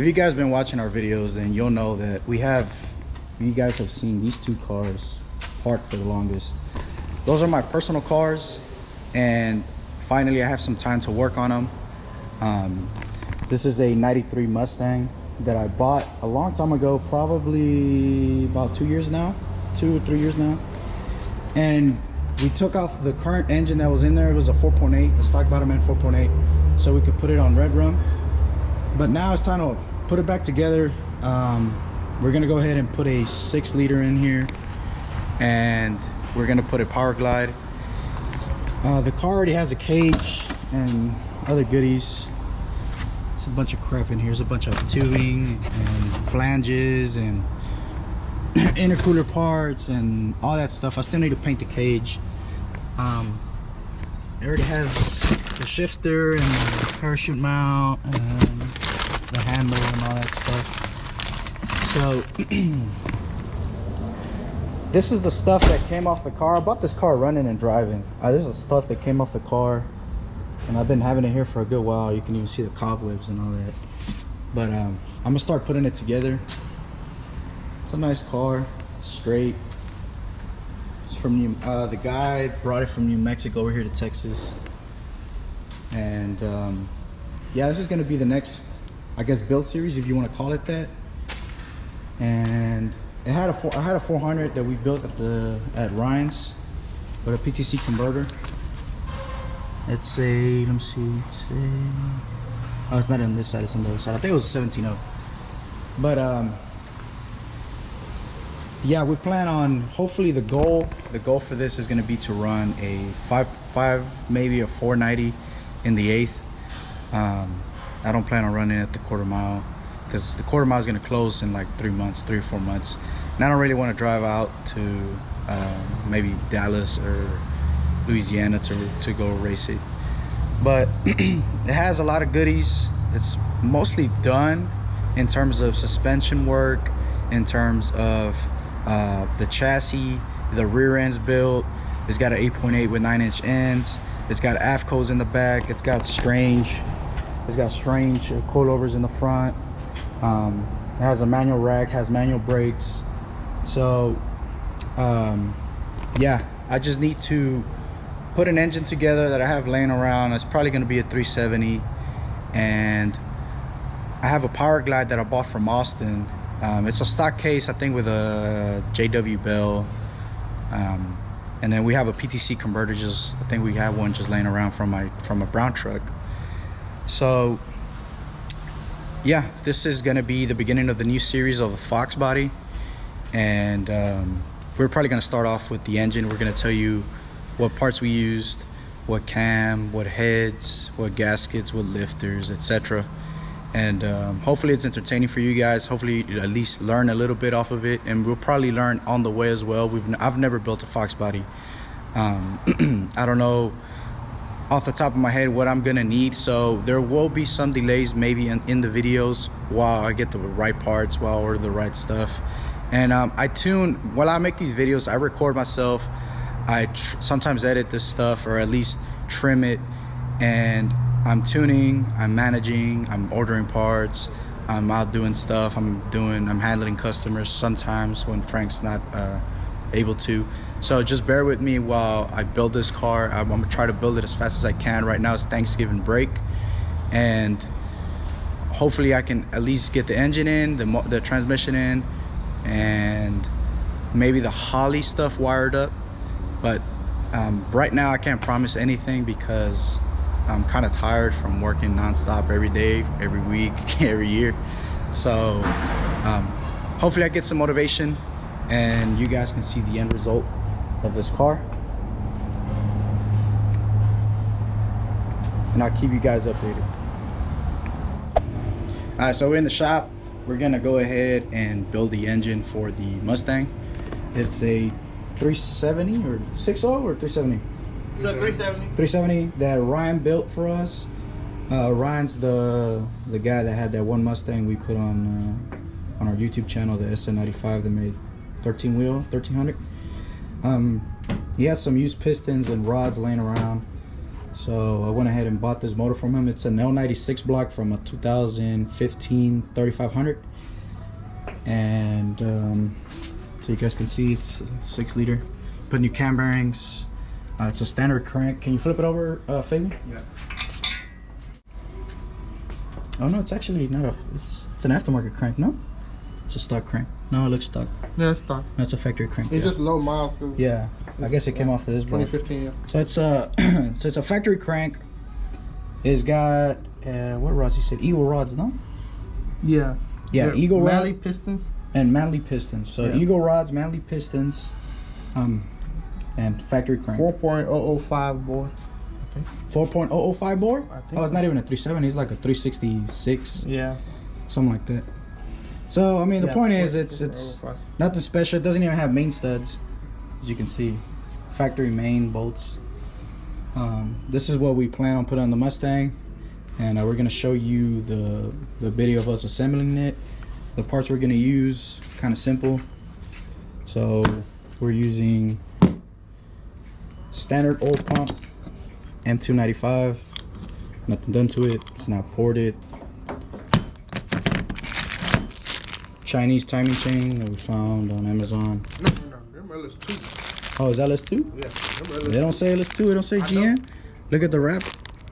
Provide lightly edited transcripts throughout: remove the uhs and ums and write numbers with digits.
If you guys been watching our videos, then you'll know that you guys have seen these two cars parked for the longest. Those are my personal cars, and finally I have some time to work on them. This is a 93 Mustang that I bought a long time ago, probably about 2 years now, 2 or 3 years now. And we took off the current engine that was in there. It was a 4.8, the stock bottom end 4.8, so we could put it on red rum. But now it's time to put it back together. We're gonna go ahead and put a 6-liter in here, and we're gonna put a power glide. The car already has a cage and other goodies. It's a bunch of crap in here. There's a bunch of tubing and flanges and intercooler parts and all that stuff. I still need to paint the cage. It already has the shifter and the parachute mount and the handle and all that stuff. So this is the stuff that came off the car. I bought this car running and driving. This is the stuff that came off the car, and I've been having it here for a good while. You can even see the cobwebs and all that. But I'm gonna start putting it together. It's a nice car. It's straight. It's from the guy brought it from New Mexico over here to Texas. And yeah, this is gonna be the next, I guess, build series, if you want to call it that. And I had a 400 that we built at Ryan's with a PTC converter. It's a, let me see, oh, it's not on this side, it's on the other side. I think it was a 17.0. But yeah, we plan on, hopefully the goal for this is going to be to run a 5 maybe a 490 in the 8th. I don't plan on running at the quarter mile, because the quarter mile is going to close in like 3 or 4 months, and I don't really want to drive out to maybe Dallas or Louisiana to go race it. But it has a lot of goodies. It's mostly done in terms of suspension work, in terms of the chassis. The rear end's built. It's got an 8.8 with 9-inch ends. It's got AFCOs in the back. It's got strange coilovers in the front. It has a manual rack, has manual brakes. So yeah, I just need to put an engine together that I have laying around. It's probably going to be a 370, and I have a power glide that I bought from Austin. It's a stock case, I think, with a JW bell, and then we have a PTC converter. I think we have one just laying around from a brown truck. So yeah, this is going to be the beginning of the new series of the Foxbody, and we're probably going to start off with the engine. We're going to tell you what parts we used, what cam, what heads, what gaskets, what lifters, etc. And hopefully it's entertaining for you guys. Hopefully you at least learn a little bit off of it, and we'll probably learn on the way as well. I've never built a Foxbody. I don't know off the top of my head what I'm gonna need, so there will be some delays maybe in the videos while I get the right parts, while I order the right stuff. And while I make these videos, I record myself. I sometimes edit this stuff, or at least trim it, and I'm tuning, I'm managing, I'm ordering parts, I'm out doing stuff, I'm handling customers sometimes when Frank's not able to. So just bear with me while I build this car. I'm gonna try to build it as fast as I can. Right now it's Thanksgiving break, and hopefully I can at least get the engine in, the transmission in, and maybe the Holley stuff wired up. But right now I can't promise anything, because I'm kind of tired from working nonstop every day, every week, every year. So hopefully I get some motivation, and you guys can see the end result of this car, and I'll keep you guys updated. All right, so we're in the shop. We're gonna go ahead and build the engine for the Mustang. It's a 370 or 60 or 370? It's a 370. 370 that Ryan built for us. Ryan's the guy that had that one Mustang we put on our YouTube channel, the SN95 that made 1300. He had some used pistons and rods laying around. So I went ahead and bought this motor from him. It's an L96 block from a 2015 3500. And so you guys can see it's a 6-liter. Put new cam bearings. It's a standard crank. Can you flip it over, Fabian? Yeah. Oh no, it's actually not a. It's an aftermarket crank. No, it's a stock crank. No, it looks stock. Yeah, it's stock. No, it's a factory crank. It's just low miles. Yeah, I guess it came off of this. 2015. Yeah. So it's a so it's a factory crank. It's got what rods? He said Eagle rods, no? Yeah. Yeah, They're Eagle rod Manley pistons and Manley pistons. So yeah. Eagle rods, Manley pistons, and factory crank. 4.005 bore. 4.005 bore? Oh, it's not even a 370. It's like a 366. Yeah. Something like that. So I mean, the Yeah, point is, it's nothing special. It doesn't even have main studs, as you can see, factory main bolts. This is what we plan on putting on the Mustang, and we're gonna show you the video of us assembling it. The parts we're gonna use, kind of simple. So we're using standard oil pump, M295. Nothing done to it. It's not ported. Chinese timing chain that we found on Amazon. No, LS2. Oh, is that LS2? Yeah, LS2. They don't say LS2, they don't say GM. Look at the wrap.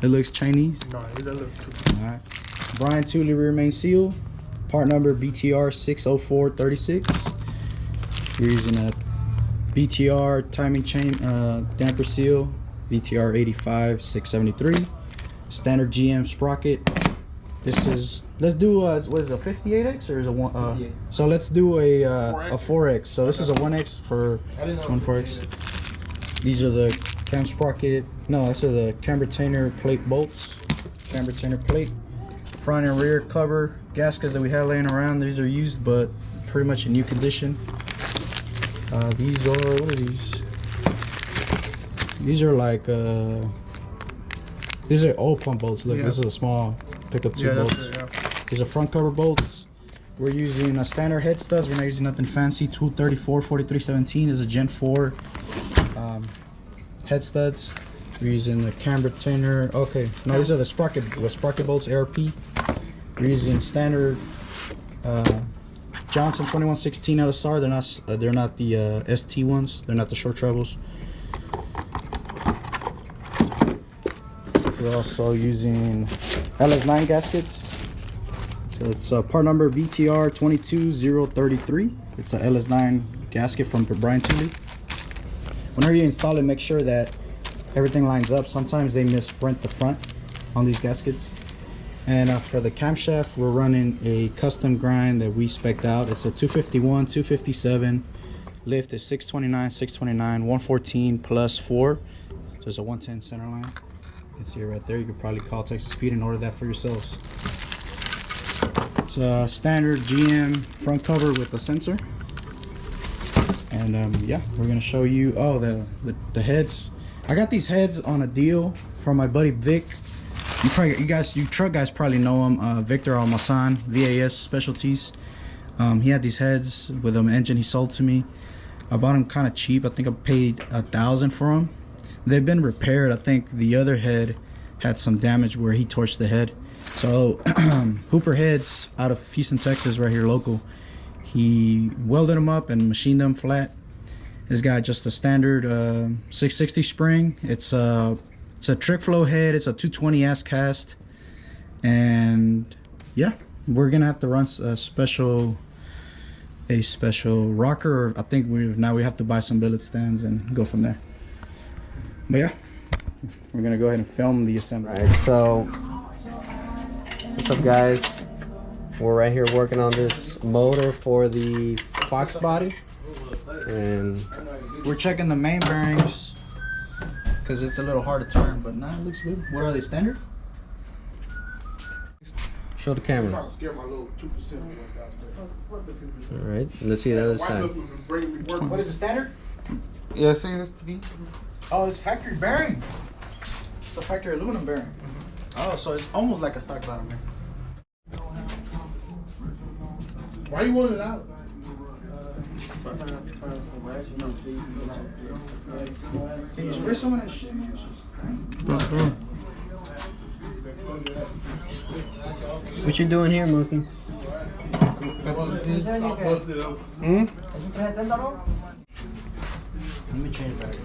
It looks Chinese. No, it's LS2. Alright. Bryan 2 rear main seal. Part number BTR 60436. We're using a BTR timing chain damper seal. BTR 85 673. Standard GM sprocket. This is, let's do what is it, a 58X or is it one? So let's do a 4X. So this is a 1X for 4X. These are the cam sprocket. No, these are the cam retainer plate bolts. Cam retainer plate. Front and rear cover gaskets that we had laying around. These are used, but pretty much in new condition. These are, what are these? These are like these are oil pump bolts. Look, yeah. This is a small pickup tube bolts. It, yeah. These are front cover bolts. We're using a standard head studs. We're not using nothing fancy. 234 4317 is a Gen 4 head studs. We're using the cam retainer. Okay, no, these are the sprocket bolts, ARP. We're using standard Johnson 2116 LSR. They're not the ST ones. They're not the short trebles. We're also using LS9 gaskets. So it's part number BTR 22033. It's a LS9 gasket from Bryan 2. Whenever you install it, make sure that everything lines up. Sometimes they misprint the front on these gaskets. And for the camshaft, we're running a custom grind that we spec'd out. It's a 251, 257. Lift is 629, 629, 114 plus 4. So it's a 110 center line. You can see it right there. You could probably call Texas Speed and order that for yourselves. It's a standard GM front cover with a sensor. And yeah, we're gonna show you the heads. I got these heads on a deal from my buddy Vic. You truck guys probably know him, Victor Almazan, VAS Specialties. He had these heads with an engine he sold to me. I bought them kind of cheap. I think I paid $1,000 for them. They've been repaired. I think the other head had some damage where he torched the head. So Hooper Heads out of Houston, Texas, right here local. He welded them up and machined them flat. It's got just a standard 660 spring. It's a trick flow head. It's a 220 ass cast. And yeah, we're gonna have to run a special rocker. I think now we have to buy some billet stands and go from there. But yeah, we're gonna go ahead and film the assembly. Alright, so what's up guys? We're right here working on this motor for the Foxbody, and we're checking the main bearings because it's a little hard to turn, but nah, it looks good. What are they, standard? Show the camera. Alright, let's see the other side. What is it, standard? Yeah, see this? Oh, it's factory bearing. It's a factory aluminum bearing. Oh, so it's almost like a stock bottom bearing. Why you want it out? Can you spray some of that shit, man? What you doing here, Mookie? Let me change back.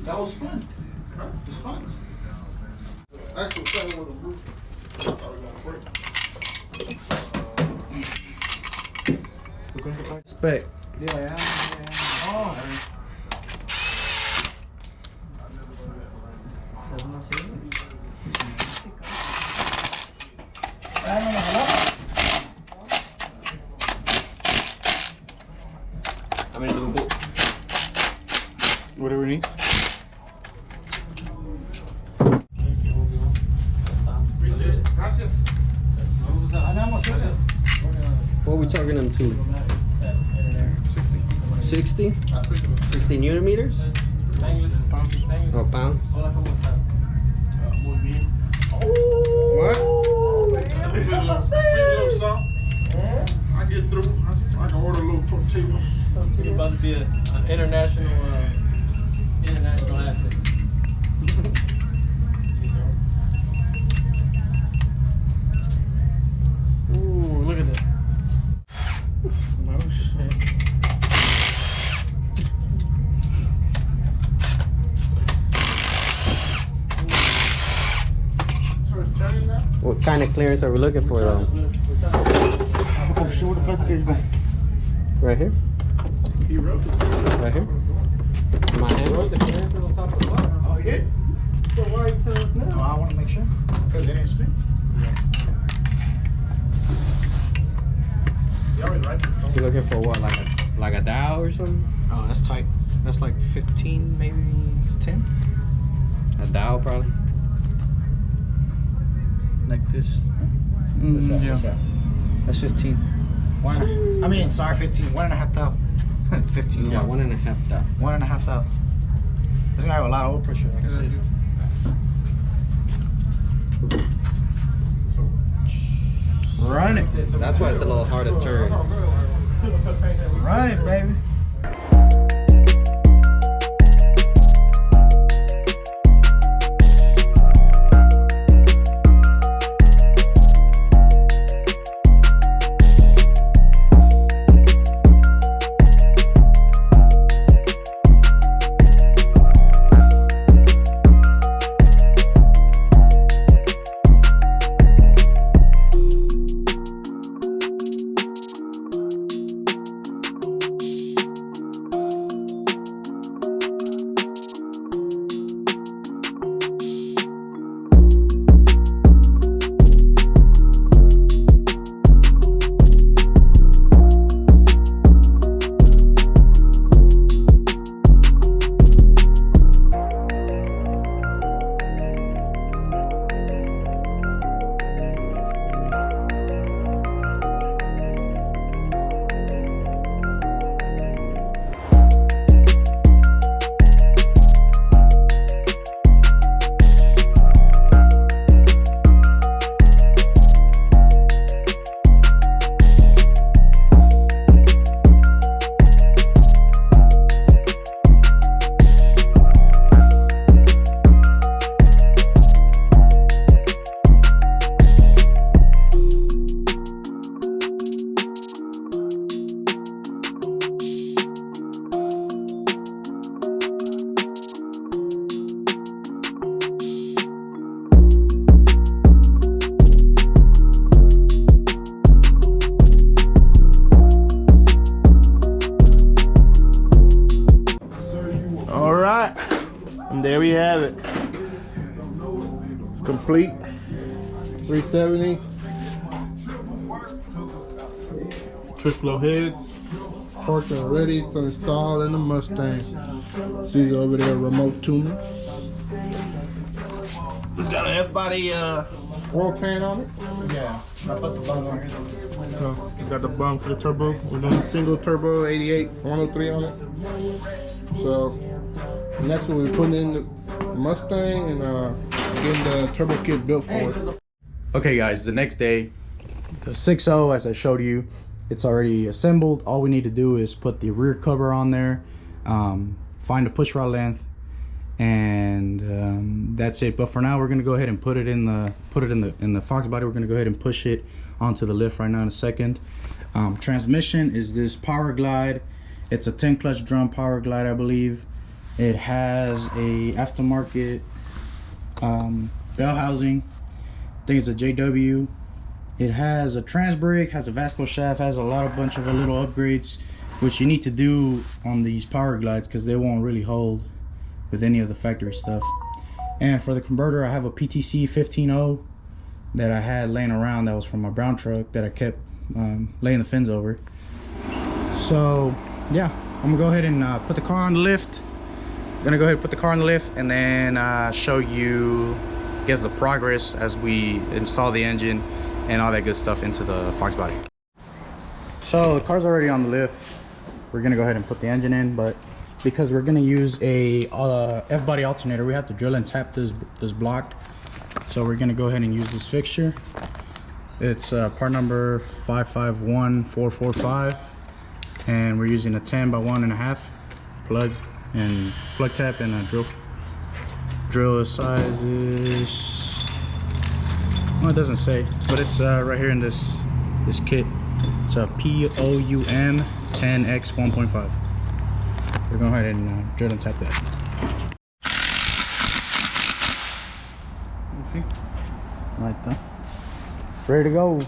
That was fun. It's fun. Actual thing with the roof. I thought it was gonna break. Spec. Yeah. Oh. What do we need? What are we talking them to? 60? 60 newton meters? Oh, pounds? What? I get through. I can order a little tortilla. You're about to be an international asset. Ooh, look at that. No shit. What kind of clearance are we looking for, though? Oh shit, where the plastic case go? Right here? He wrote it. Right here? My hand? The clearance is on top of the block. Oh, yeah? So why are you telling us now? I want to make sure. Because they didn't spin. You always right. You looking for what, like a dial or something? Oh, that's tight. That's like 15, maybe 10. A dial, probably. Like this. Yeah. That's 15. I mean, sorry, 15. 1.5 thou. 15. Yeah, 1.5 dial. 1.5 thou. It's gonna have a lot of oil pressure, like I said. Run it. That's why it's a little hard to turn. Run it, baby. All right, and there we have it. It's complete. 370. Twitch flow heads. Torqued and ready to install in the Mustang. See over there, remote tuner. It's got an F-body oil pan on it. Yeah, I put the bung on here. So we got the bung for the turbo. We're doing single turbo 88 103 on it. So next one we're putting in the Mustang and getting the turbo kit built for it. Okay guys, the next day, 6.0, as I showed you, it's already assembled. All we need to do is put the rear cover on there, find a push rod length, and that's it. But for now, we're gonna go ahead and put it in the Foxbody. We're gonna go ahead and push it onto the lift right now in a second. Transmission is this Power Glide. It's a 10 clutch drum Power Glide, I believe. It has a aftermarket bell housing. I think it's a JW. It has a trans brake, has a Vasco shaft, has a bunch of little upgrades, which you need to do on these Power Glides because they won't really hold with any of the factory stuff. And for the converter, I have a PTC 15.0 that I had laying around that was from my brown truck that I kept laying the fins over. So yeah, I'm gonna go ahead and put the car on the lift. And then show you, I guess, the progress as we install the engine and all that good stuff into the Foxbody. So the car's already on the lift. We're gonna go ahead and put the engine in, but because we're gonna use a F-body alternator, we have to drill and tap this block. So we're gonna go ahead and use this fixture. It's part number 551445, and we're using a 10 by 1.5 plug tap and a drill. Drill size is, well, it doesn't say, but it's right here in this kit. It's a POUM 10X 1.5. We're going to go ahead and drill and tap that. Okay. Right there. Ready to go.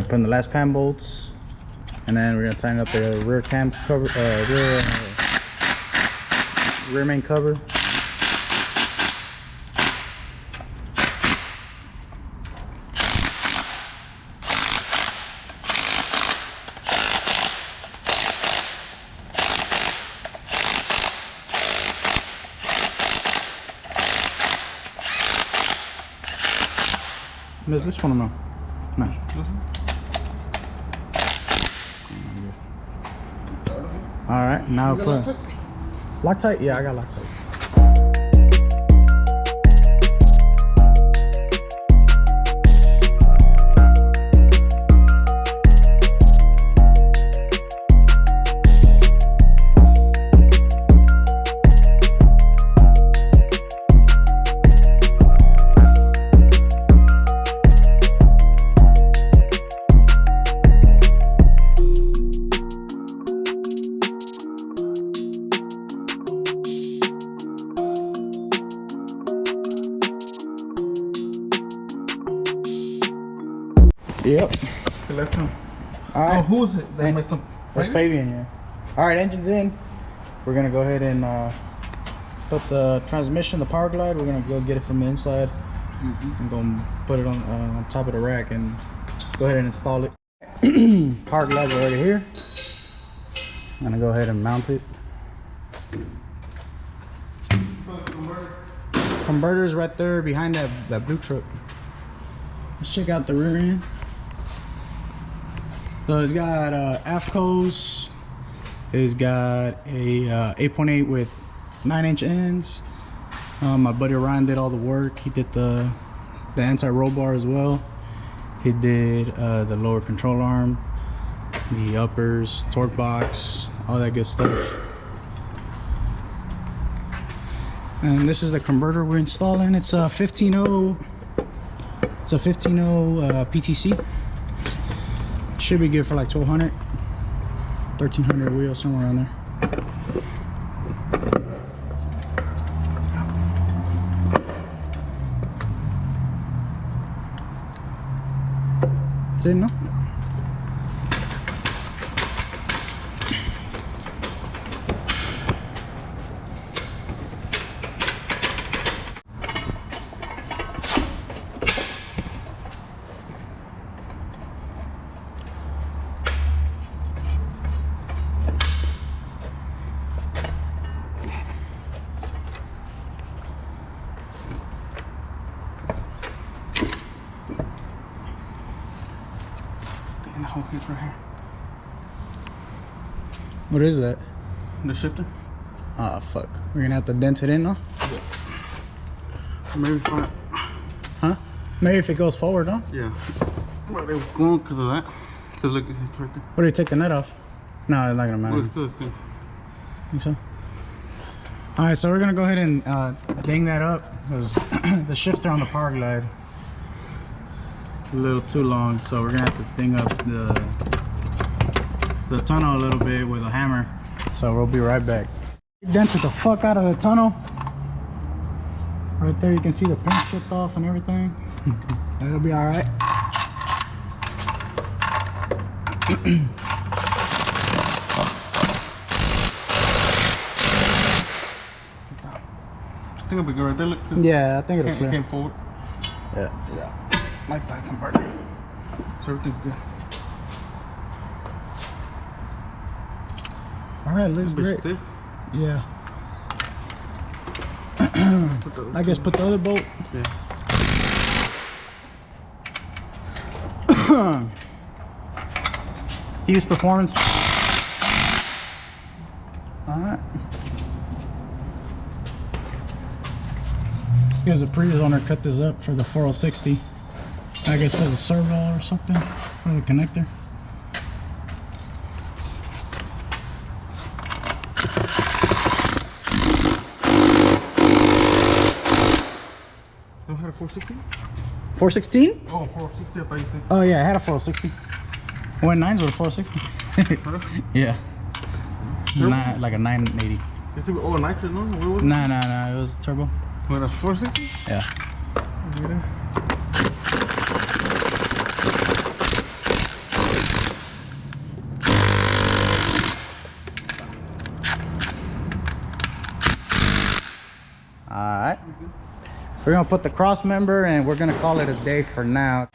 Putting the last pan bolts, and then we're gonna tighten up the rear cam cover, rear main cover. Is this one or no? No. All right, now put Loctite. Yeah, I got Loctite. Yep. Okay, left him. All right. Oh, who's it? That messed up. That's Fabian, yeah. All right, engine's in. We're gonna go ahead and put the transmission, the Power Glide. We're gonna go get it from the inside and go put it on top of the rack and go ahead and install it. Power Glide's already here. I'm gonna go ahead and mount it. Converter's right there behind that blue truck. Let's check out the rear end. So it's got AFCOs. It's got a 8.8 with 9-inch ends. My buddy Ryan did all the work. He did the anti-roll bar as well. He did the lower control arm, the uppers, torque box, all that good stuff. And this is the converter we're installing. It's a 15.0. It's a 15.0 PTC. Should be good for like 1200, 1300 wheels, somewhere around there. That's it, no? And the whole head right here. What is that? The shifter. Ah, fuck. We're gonna have to dent it in, no? Maybe find. Huh? Maybe if it goes forward, no? Yeah. But it was going because of that. Because look, it's right there. What do you take the net off? No, it's not gonna matter. Well, it's still the same. Think so? Alright, so we're gonna go ahead and ding that up because the shifter on the power glide a little too long, so we're gonna have to thing up the tunnel a little bit with a hammer. So we'll be right back. Dented the fuck out of the tunnel. Right there, you can see the paint chipped off and everything. That'll be all right. I think it'll be good right there. Look. Yeah, I think it'll It clear. came forward. Yeah. Like that converter. So everything's good. All right, looks It's a bit great. stiff. Yeah. Put the- I guess put the other bolt. Yeah. Use performance. Alright. Because the previous owner cut this up for the 4060. I guess for the servo or something. For the connector. You had a 460? 416? Oh, 460, I thought you said. Oh yeah, I had a 460. I went 9s with a 460. Yeah. Like a 980. Is it, oh, a nitro, no? What was it? Nah, it was turbo. What, a 460? Yeah. Yeah. Alright. We're gonna put the cross member and we're gonna call it a day for now.